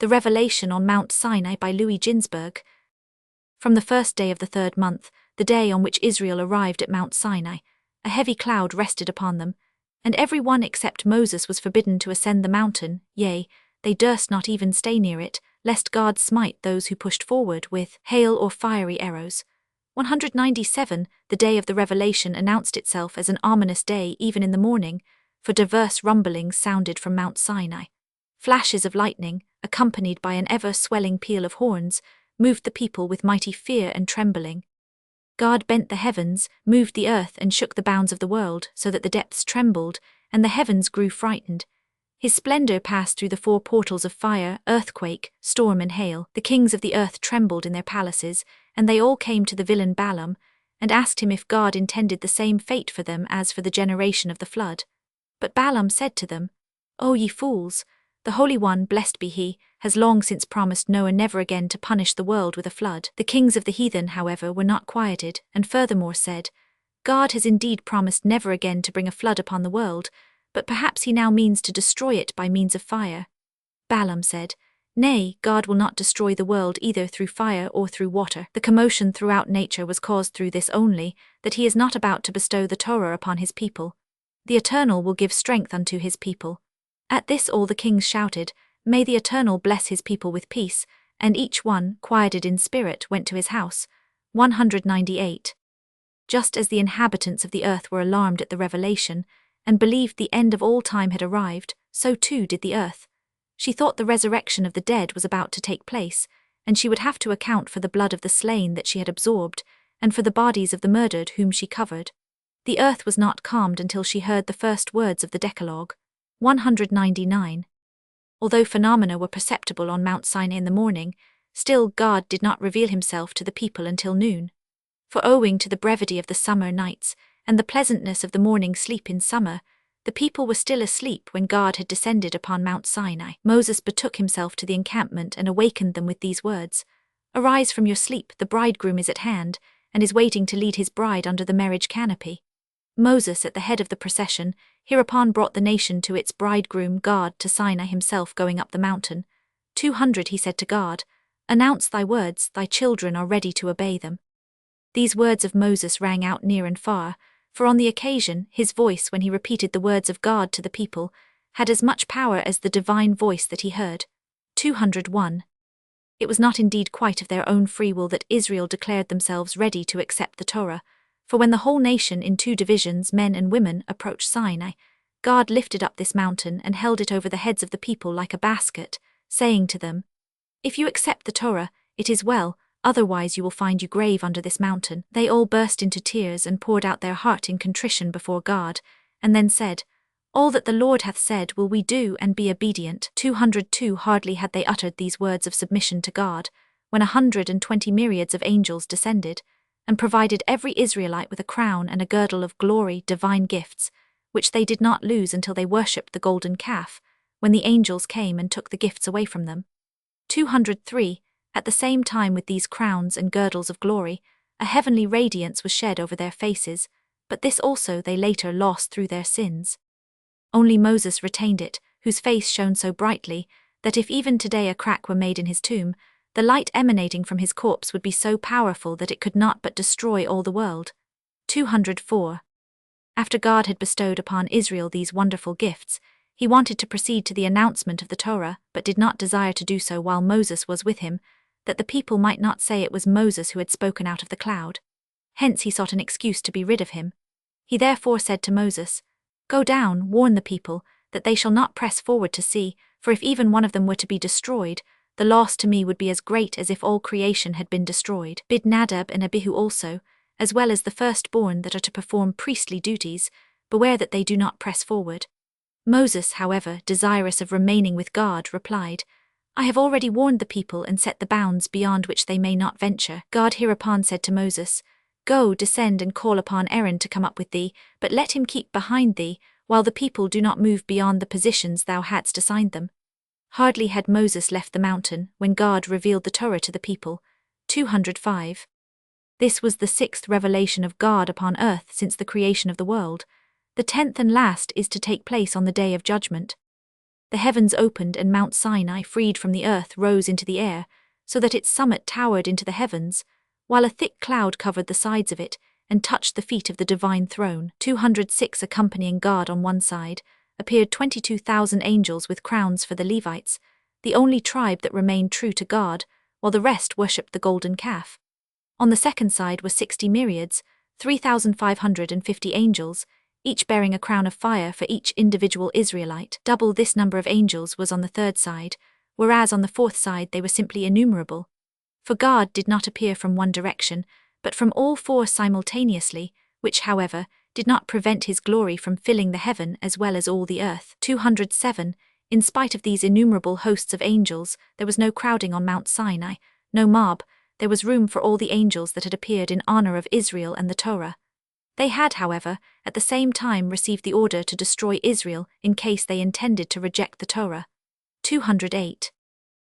The Revelation on Mount Sinai by Ginzberg. From the first day of the third month, the day on which Israel arrived at Mount Sinai, a heavy cloud rested upon them, and every one except Moses was forbidden to ascend the mountain, yea, they durst not even stay near it, lest God smite those who pushed forward with hail or fiery arrows. 197. The day of the revelation announced itself as an ominous day even in the morning, for diverse rumblings sounded from Mount Sinai. Flashes of lightning, accompanied by an ever-swelling peal of horns, moved the people with mighty fear and trembling. God bent the heavens, moved the earth and shook the bounds of the world, so that the depths trembled, and the heavens grew frightened. His splendor passed through the four portals of fire, earthquake, storm and hail. The kings of the earth trembled in their palaces, and they all came to the villain Balaam, and asked him if God intended the same fate for them as for the generation of the flood. But Balaam said to them, O ye fools! The Holy One, blessed be he, has long since promised Noah never again to punish the world with a flood. The kings of the heathen, however, were not quieted, and furthermore said, God has indeed promised never again to bring a flood upon the world, but perhaps he now means to destroy it by means of fire. Balaam said, Nay, God will not destroy the world either through fire or through water. The commotion throughout nature was caused through this only, that he is not about to bestow the Torah upon his people. The Eternal will give strength unto his people. At this all the kings shouted, May the Eternal bless his people with peace, and each one, quieted in spirit, went to his house. 198. Just as the inhabitants of the earth were alarmed at the revelation, and believed the end of all time had arrived, so too did the earth. She thought the resurrection of the dead was about to take place, and she would have to account for the blood of the slain that she had absorbed, and for the bodies of the murdered whom she covered. The earth was not calmed until she heard the first words of the Decalogue. 199. Although phenomena were perceptible on Mount Sinai in the morning, still God did not reveal himself to the people until noon. For owing to the brevity of the summer nights, and the pleasantness of the morning sleep in summer, the people were still asleep when God had descended upon Mount Sinai. Moses betook himself to the encampment and awakened them with these words, Arise from your sleep, the bridegroom is at hand, and is waiting to lead his bride under the marriage canopy. Moses, at the head of the procession, hereupon brought the nation to its bridegroom God to Sinai himself going up the mountain. 200 He said to God, Announce thy words, thy children are ready to obey them. These words of Moses rang out near and far, for on the occasion his voice when he repeated the words of God to the people had as much power as the divine voice that he heard. 201. It was not indeed quite of their own free will that Israel declared themselves ready to accept the Torah. For when the whole nation in two divisions, men and women, approached Sinai, God lifted up this mountain and held it over the heads of the people like a basket, saying to them, If you accept the Torah, it is well, otherwise you will find your grave under this mountain. They all burst into tears and poured out their heart in contrition before God, and then said, All that the Lord hath said will we do and be obedient. 202 Hardly had they uttered these words of submission to God, when 120 myriads of angels descended, and provided every Israelite with a crown and a girdle of glory, divine gifts, which they did not lose until they worshipped the golden calf, when the angels came and took the gifts away from them. 203 At the same time with these crowns and girdles of glory, a heavenly radiance was shed over their faces, but this also they later lost through their sins. Only Moses retained it, whose face shone so brightly, that if even today a crack were made in his tomb, the light emanating from his corpse would be so powerful that it could not but destroy all the world. 204. After God had bestowed upon Israel these wonderful gifts, he wanted to proceed to the announcement of the Torah, but did not desire to do so while Moses was with him, that the people might not say it was Moses who had spoken out of the cloud. Hence he sought an excuse to be rid of him. He therefore said to Moses, Go down, warn the people, that they shall not press forward to see, for if even one of them were to be destroyed, the loss to me would be as great as if all creation had been destroyed. Bid Nadab and Abihu also, as well as the firstborn that are to perform priestly duties, beware that they do not press forward. Moses, however, desirous of remaining with God, replied, I have already warned the people and set the bounds beyond which they may not venture. God hereupon said to Moses, Go, descend and call upon Aaron to come up with thee, but let him keep behind thee, while the people do not move beyond the positions thou hadst assigned them. Hardly had Moses left the mountain when God revealed the Torah to the people. 205. This was the sixth revelation of God upon earth since the creation of the world. The 10th and last is to take place on the day of judgment. The heavens opened and Mount Sinai, freed from the earth, rose into the air, so that its summit towered into the heavens, while a thick cloud covered the sides of it and touched the feet of the divine throne. 206 accompanying God on one side, appeared 22,000 angels with crowns for the Levites, the only tribe that remained true to God, while the rest worshipped the golden calf. On the second side were 60 myriads, 3,550 angels, each bearing a crown of fire for each individual Israelite. Double this number of angels was on the third side, whereas on the fourth side they were simply innumerable. For God did not appear from one direction, but from all four simultaneously, which, however, did not prevent his glory from filling the heaven as well as all the earth. 207. In spite of these innumerable hosts of angels, there was no crowding on Mount Sinai, no mob. There was room for all the angels that had appeared in honor of Israel and the Torah. They had, however, at the same time received the order to destroy Israel in case they intended to reject the Torah. 208.